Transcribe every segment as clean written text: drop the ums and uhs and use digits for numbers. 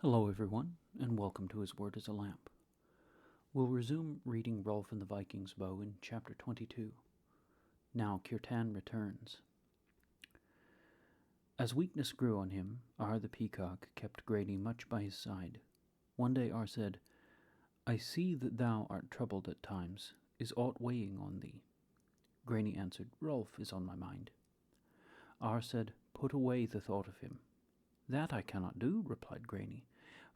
Hello, everyone, and welcome to His Word as a Lamp. We'll resume reading Rolf and the Vikings bow in chapter 22. Now Kirtan returns. As weakness grew on him, Ar the peacock kept Grady much by his side. One day Ar said, "I see that thou art troubled at times. Is aught weighing on thee?" Grady answered, "Rolf is on my mind." Ar said, "Put away the thought of him." "That I cannot do," replied Grady,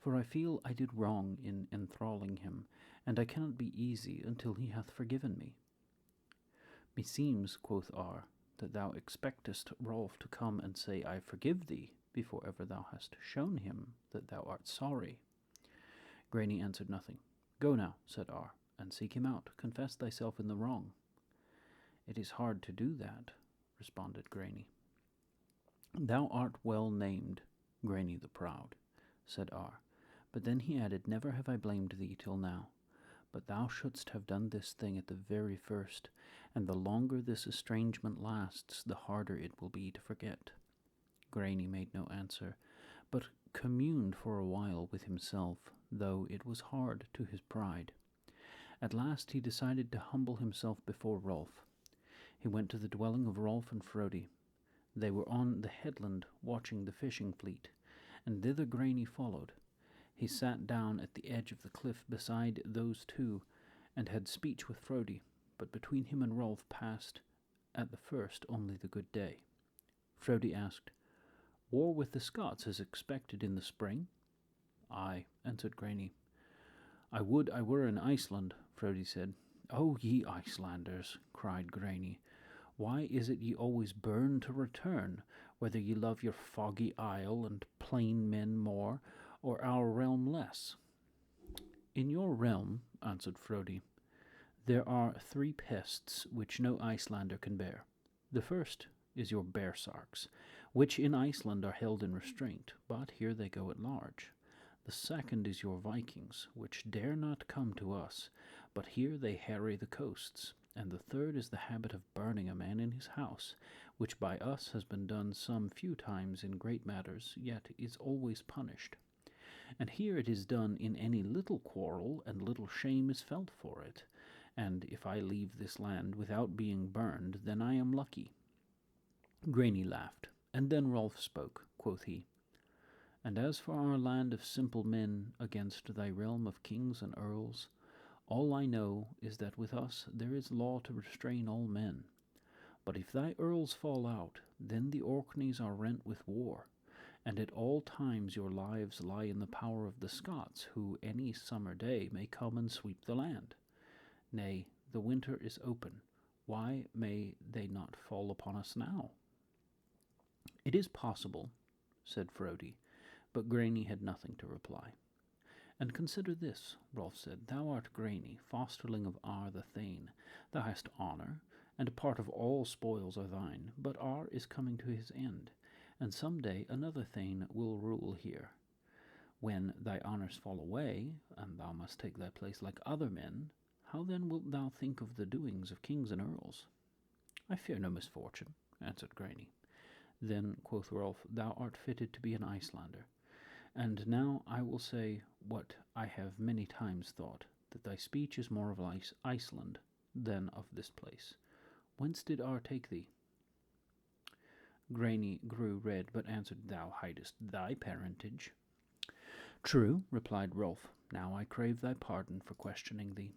"for I feel I did wrong in enthralling him, and I cannot be easy until he hath forgiven me." "Meseems," quoth Ar, "that thou expectest Rolf to come and say, I forgive thee, before ever thou hast shown him that thou art sorry." Grady answered nothing. "Go now," said Ar, "and seek him out. Confess thyself in the wrong." "It is hard to do that," responded Grady. "Thou art well named, Grani the Proud," said Ar, but then he added, "Never have I blamed thee till now, but thou shouldst have done this thing at the very first, and the longer this estrangement lasts, the harder it will be to forget." Grani made no answer, but communed for a while with himself, though it was hard to his pride. At last he decided to humble himself before Rolf. He went to the dwelling of Rolf and Frodi. They were on the headland watching the fishing fleet, and thither Grani followed. He sat down at the edge of the cliff beside those two, and had speech with Frodi, but between him and Rolf passed at the first only the good day. Frodi asked, "War with the Scots is expected in the spring?" "Aye," answered Grani. "I would I were in Iceland," Frodi said. "O ye Icelanders," cried Grani, "why is it ye always burn to return, whether ye love your foggy isle and plain men more, or our realm less?" "In your realm," answered Frodi, "there are three pests which no Icelander can bear. The first is your bearsarks, which in Iceland are held in restraint, but here they go at large. The second is your Vikings, which dare not come to us, but here they harry the coasts. And the third is the habit of burning a man in his house, which by us has been done some few times in great matters, yet is always punished. And here it is done in any little quarrel, and little shame is felt for it. And if I leave this land without being burned, then I am lucky." Grani laughed, and then Rolf spoke. Quoth he, "And as for our land of simple men against thy realm of kings and earls, all I know is that with us there is law to restrain all men. But if thy earls fall out, then the Orkneys are rent with war, and at all times your lives lie in the power of the Scots, who any summer day may come and sweep the land. Nay, the winter is open. Why may they not fall upon us now?" "It is possible," said Frodi, but Grani had nothing to reply. "And consider this," Rolf said, "thou art Grani, fosterling of Ar the Thane. Thou hast honour, and a part of all spoils are thine, but Ar is coming to his end, and some day another Thane will rule here. When thy honours fall away, and thou must take thy place like other men, how then wilt thou think of the doings of kings and earls?" "I fear no misfortune," answered Grani. "Then," quoth Rolf, "thou art fitted to be an Icelander. And now I will say what I have many times thought, that thy speech is more of Iceland than of this place. Whence did Ar take thee?" Grani grew red, but answered, "Thou hidest thy parentage." "True," replied Rolf. "Now I crave thy pardon for questioning thee."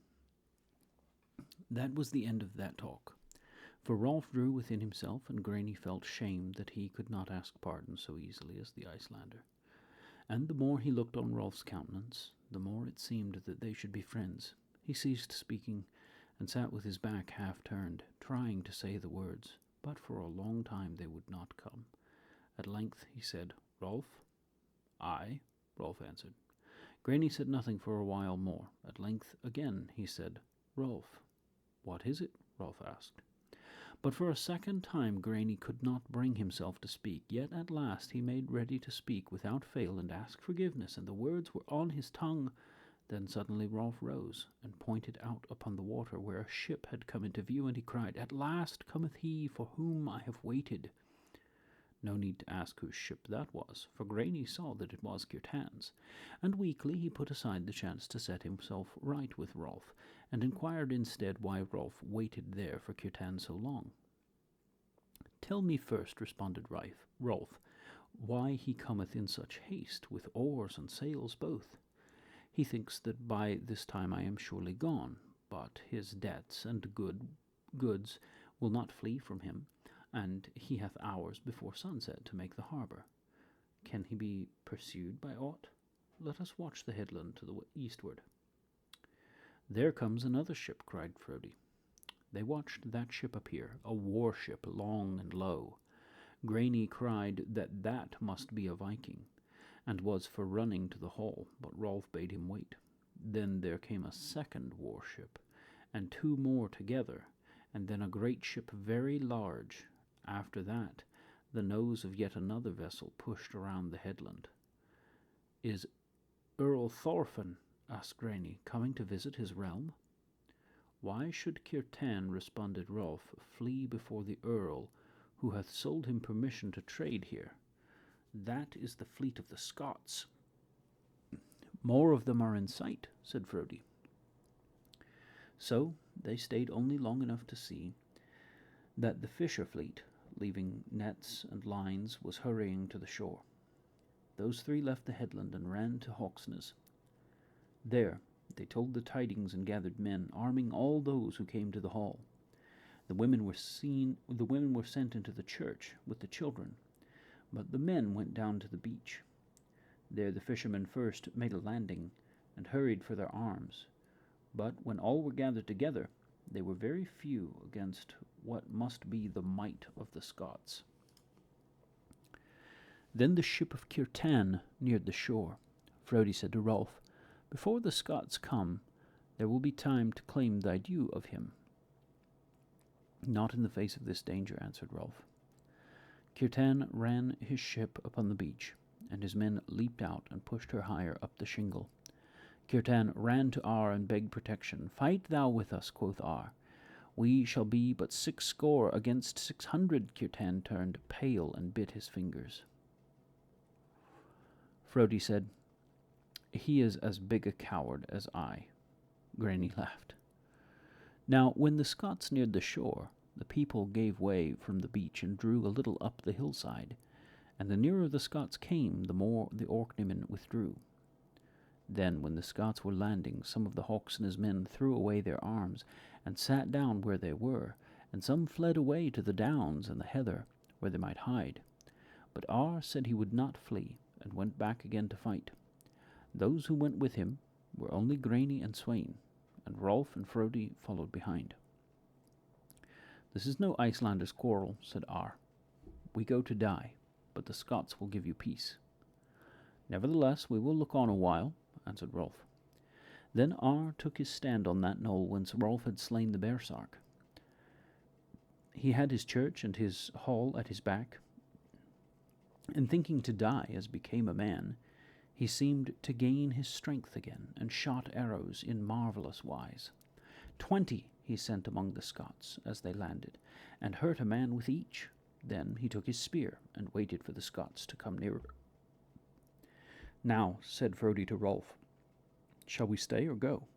That was the end of that talk, for Rolf drew within himself, and Grani felt shame that he could not ask pardon so easily as the Icelander. And the more he looked on Rolf's countenance, the more it seemed that they should be friends. He ceased speaking, and sat with his back half turned, trying to say the words, but for a long time they would not come. At length he said, "Rolf?" "Aye," Rolf answered. Grani said nothing for a while more. At length again he said, "Rolf." "What is it?" Rolf asked. But for a second time Grani could not bring himself to speak, yet at last he made ready to speak without fail and ask forgiveness, and the words were on his tongue. Then suddenly Rolf rose and pointed out upon the water where a ship had come into view, and he cried, "At last cometh he for whom I have waited." No need to ask whose ship that was, for Graney saw that it was Kirtan's, and weakly he put aside the chance to set himself right with Rolf, and inquired instead why Rolf waited there for Kirtan so long. "Tell me first," responded Rolf, "why he cometh in such haste, with oars and sails both. He thinks that by this time I am surely gone, but his debts and goods will not flee from him, and he hath hours before sunset to make the harbour. Can he be pursued by aught? Let us watch the headland to the eastward." "There comes another ship," cried Frodi. They watched that ship appear, a war-ship, long and low. Graney cried that must be a Viking, and was for running to the hall, but Rolf bade him wait. Then there came a second war-ship, and two more together, and then a great ship very large. After that, the nose of yet another vessel pushed around the headland. "Is Earl Thorfinn," asked Graney, "coming to visit his realm?" "Why should Kirtan," responded Rolf, "flee before the Earl, who hath sold him permission to trade here? That is the fleet of the Scots." "More of them are in sight," said Frodi. So they stayed only long enough to see that the fisher fleet, leaving nets and lines, was hurrying to the shore. Those three left the headland and ran to Hawksness. There they told the tidings and gathered men, arming all those who came to the hall. The women were sent into the church with the children, but the men went down to the beach. There the fishermen first made a landing and hurried for their arms, but when all were gathered together, they were very few against what must be the might of the Scots. Then the ship of Kirtan neared the shore. Frodi said to Rolf, "Before the Scots come, there will be time to claim thy due of him." "Not in the face of this danger," answered Rolf. Kirtan ran his ship upon the beach, and his men leaped out and pushed her higher up the shingle. Kirtan ran to Ar and begged protection. "Fight thou with us," quoth Ar. "We shall be but 60 against 600. Kirtan turned pale and bit his fingers. Frodi said, "He is as big a coward as I." Granny laughed. Now when the Scots neared the shore, the people gave way from the beach and drew a little up the hillside, and the nearer the Scots came, the more the Orkneymen withdrew. Then when the Scots were landing, some of the Hawksness men threw away their arms and sat down where they were, and some fled away to the downs and the heather, where they might hide. But Ar said he would not flee, and went back again to fight. Those who went with him were only Graney and Sweyn, and Rolf and Frodi followed behind. "This is no Icelander's quarrel," said Ar. "We go to die, but the Scots will give you peace." "Nevertheless, we will look on a while," answered Rolf. Then Ar took his stand on that knoll whence Rolf had slain the bearsark. He had his church and his hall at his back, and thinking to die as became a man, he seemed to gain his strength again, and shot arrows in marvellous wise. 20 he sent among the Scots as they landed, and hurt a man with each. Then he took his spear, and waited for the Scots to come nearer. "Now," said Frodi to Rolf, "shall we stay or go?"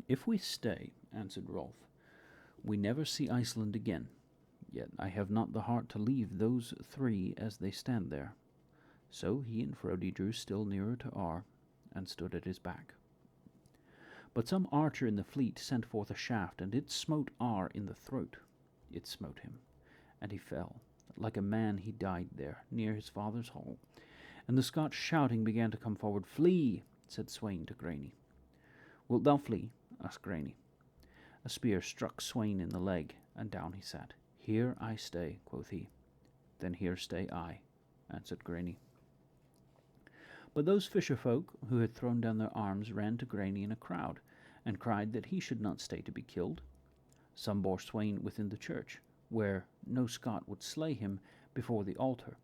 "If we stay," answered Rolf, "we never see Iceland again. Yet I have not the heart to leave those three as they stand there." So he and Frodi drew still nearer to Ar, and stood at his back. But some archer in the fleet sent forth a shaft, and it smote Ar in the throat. It smote him, and he fell. Like a man he died there, near his father's hall. And the Scots shouting began to come forward. "Flee," said Sweyn to Graney. "Wilt thou flee?" asked Graney. A spear struck Sweyn in the leg, and down he sat. "Here I stay," quoth he. "Then here stay I," answered Graney. But those fisher folk who had thrown down their arms ran to Graney in a crowd, and cried that he should not stay to be killed. Some bore Sweyn within the church, where no Scot would slay him before the altar,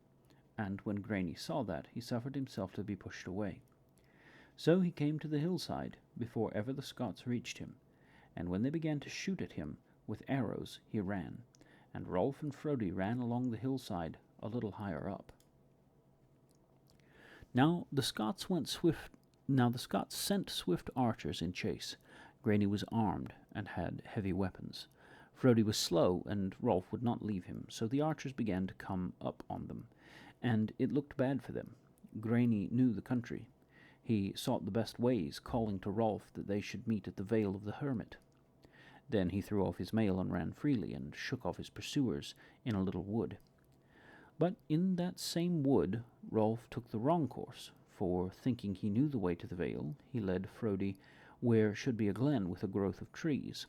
and when Graney saw that, he suffered himself to be pushed away. So he came to the hillside before ever the Scots reached him, and when they began to shoot at him with arrows, he ran, and Rolf and Frodi ran along the hillside a little higher up. Now the Scots sent swift archers in chase. Granny was armed and had heavy weapons. Frodi was slow, and Rolf would not leave him, so the archers began to come up on them, and it looked bad for them. Granny knew the country. He sought the best ways, calling to Rolf that they should meet at the Vale of the Hermit. Then he threw off his mail and ran freely, and shook off his pursuers in a little wood. But in that same wood Rolf took the wrong course, for, thinking he knew the way to the vale, he led Frodi where should be a glen with a growth of trees.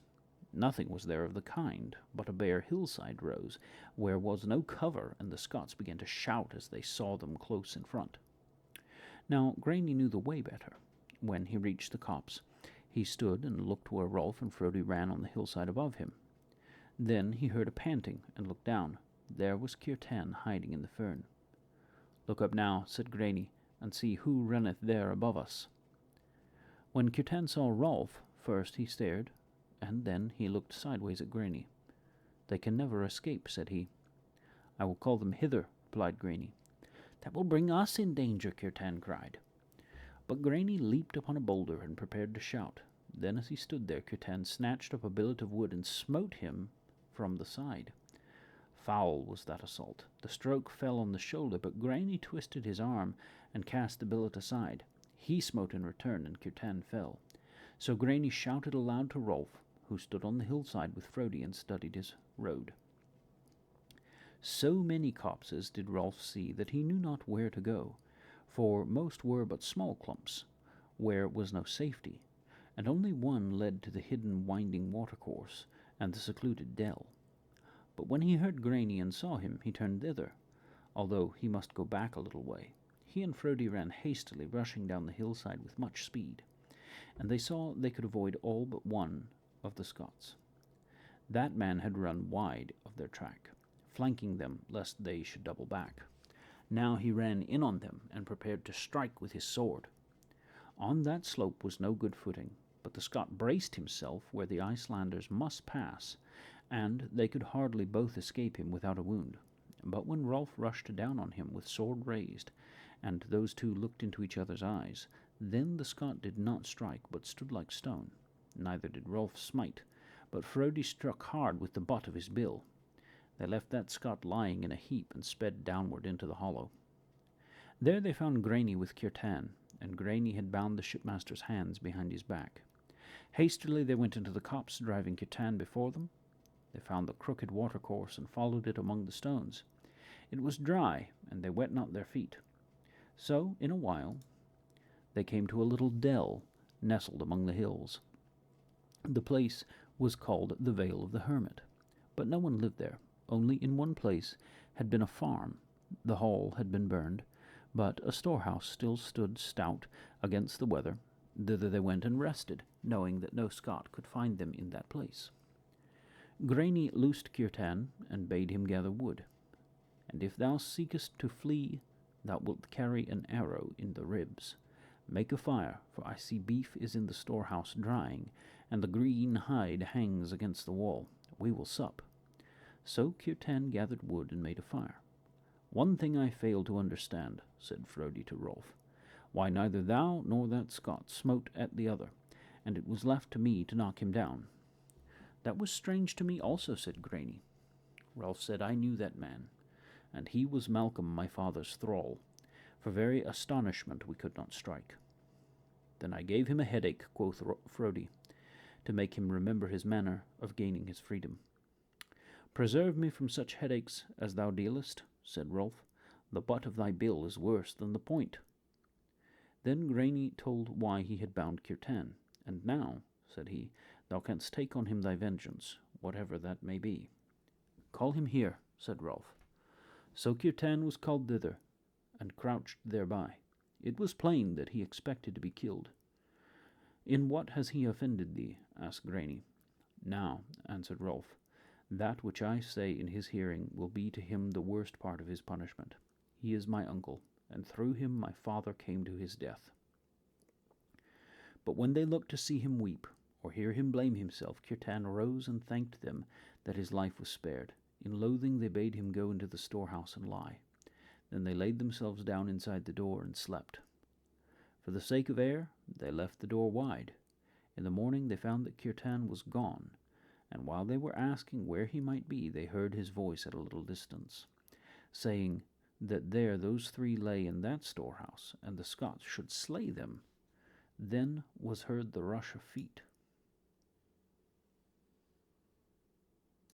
Nothing was there of the kind, but a bare hillside rose, where was no cover, and the Scots began to shout as they saw them close in front. Now Granny knew the way better. When he reached the copse, he stood and looked where Rolf and Frodi ran on the hillside above him. Then he heard a panting, and looked down. There was Kirtan hiding in the fern. "Look up now," said Granny, "and see who runneth there above us." When Kirtan saw Rolf, first he stared, and then he looked sideways at Granny. "They can never escape," said he. "I will call them hither," replied Granny. "That will bring us in danger," Kirtan cried. But Granny leaped upon a boulder and prepared to shout. Then as he stood there, Kirtan snatched up a billet of wood and smote him from the side. Foul was that assault. The stroke fell on the shoulder, but Granny twisted his arm and cast the billet aside. He smote in return, and Kirtan fell. So Granny shouted aloud to Rolf, who stood on the hillside with Frodi and studied his road. So many copses did Rolf see that he knew not where to go, for most were but small clumps, where was no safety, and only one led to the hidden winding watercourse and the secluded dell. But when he heard Granny and saw him, he turned thither, although he must go back a little way. He and Frodi ran hastily, rushing down the hillside with much speed, and they saw they could avoid all but one of the Scots. That man had run wide of their track, flanking them lest they should double back. Now he ran in on them and prepared to strike with his sword. On that slope was no good footing, but the Scot braced himself where the Icelanders must pass, and they could hardly both escape him without a wound. But when Rolf rushed down on him with sword raised, and those two looked into each other's eyes, then the Scot did not strike, but stood like stone. Neither did Rolf smite, but Frodi struck hard with the butt of his bill. They left that Scot lying in a heap and sped downward into the hollow. There they found Granny with Kirtan, and Granny had bound the shipmaster's hands behind his back. Hastily they went into the copse, driving Kirtan before them. They found the crooked watercourse and followed it among the stones. It was dry, and they wet not their feet. So, in a while, they came to a little dell nestled among the hills. The place was called the Vale of the Hermit, but no one lived there. Only in one place had been a farm. The hall had been burned, but a storehouse still stood stout against the weather. Thither they went and rested, knowing that no Scot could find them in that place. Granny loosed Kirtan and bade him gather wood. "And if thou seekest to flee, thou wilt carry an arrow in the ribs. Make a fire, for I see beef is in the storehouse drying, and the green hide hangs against the wall. We will sup." So Kirtan gathered wood and made a fire. "One thing I fail to understand," said Frodi to Rolf, "why neither thou nor that Scot smote at the other, and it was left to me to knock him down." "That was strange to me also," said Granny. Rolf said, "I knew that man, and he was Malcolm, my father's thrall. For very astonishment we could not strike." "Then I gave him a headache," quoth Frodi, "to make him remember his manner of gaining his freedom." "Preserve me from such headaches as thou dealest," said Rolf. "The butt of thy bill is worse than the point." Then Granny told why he had bound Kirtan. "And now," said he, "thou canst take on him thy vengeance, whatever that may be." "Call him here," said Rolf. So Kirtan was called thither, and crouched thereby. It was plain that he expected to be killed. "In what has he offended thee?" asked Granny. "Now," answered Rolf, "that which I say in his hearing will be to him the worst part of his punishment. He is my uncle, and through him my father came to his death." But when they looked to see him weep, or hear him blame himself, Kirtan rose and thanked them that his life was spared. In loathing they bade him go into the storehouse and lie. Then they laid themselves down inside the door and slept. For the sake of air, they left the door wide. In the morning they found that Kirtan was gone, and while they were asking where he might be, they heard his voice at a little distance, saying that there those three lay in that storehouse, and the Scots should slay them. Then was heard the rush of feet,